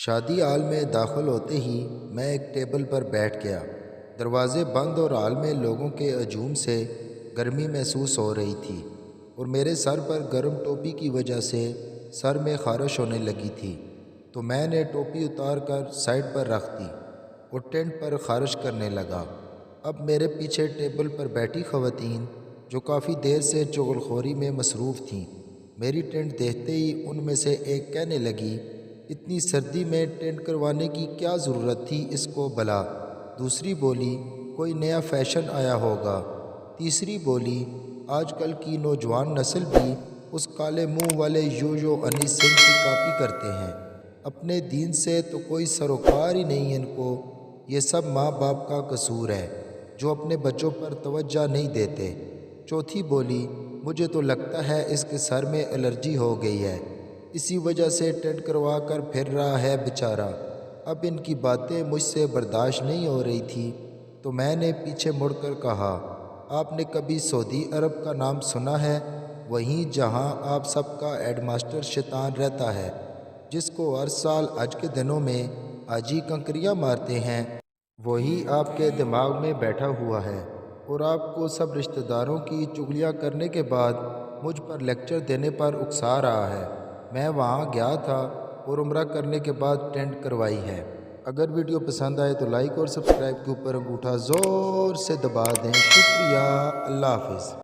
شادی ہال میں داخل ہوتے ہی میں ایک ٹیبل پر بیٹھ گیا۔ دروازے بند اور ہال میں لوگوں کے ہجوم سے گرمی محسوس ہو رہی تھی اور میرے سر پر گرم ٹوپی کی وجہ سے سر میں خارش ہونے لگی تھی، تو میں نے ٹوپی اتار کر سائڈ پر رکھ دی اور ٹینٹ پر خارش کرنے لگا۔ اب میرے پیچھے ٹیبل پر بیٹھی خواتین جو کافی دیر سے چغل خوری میں مصروف تھیں، میری ٹینٹ دیکھتے ہی ان میں سے ایک کہنے لگی، اتنی سردی میں ٹینٹ کروانے کی کیا ضرورت تھی اس کو بھلا؟ دوسری بولی، کوئی نیا فیشن آیا ہوگا۔ تیسری بولی، آج کل کی نوجوان نسل بھی اس کالے منہ والے یو انیس سنگھ کی کاپی کرتے ہیں، اپنے دین سے تو کوئی سروکار ہی نہیں ان کو۔ یہ سب ماں باپ کا قصور ہے جو اپنے بچوں پر توجہ نہیں دیتے۔ چوتھی بولی، مجھے تو لگتا ہے اس کے سر میں الرجی ہو گئی ہے، اسی وجہ سے ٹینٹ کروا کر پھر رہا ہے بیچارہ۔ اب ان کی باتیں مجھ سے برداشت نہیں ہو رہی تھی، تو میں نے پیچھے مڑ کر کہا، آپ نے کبھی سعودی عرب کا نام سنا ہے؟ وہیں جہاں آپ سب کا ہیڈ ماسٹر شیطان رہتا ہے، جس کو ہر سال حج کے دنوں میں حاجی کنکریاں مارتے ہیں، وہی آپ کے دماغ میں بیٹھا ہوا ہے اور آپ کو سب رشتہ داروں کی چغلیاں کرنے کے بعد مجھ پر لیکچر دینے پر اکسا رہا ہے۔ میں وہاں گیا تھا اور عمرہ کرنے کے بعد ٹینٹ کروائی ہے۔ اگر ویڈیو پسند آئے تو لائک اور سبسکرائب کے اوپر انگوٹھا زور سے دبا دیں۔ شکریہ، اللہ حافظ۔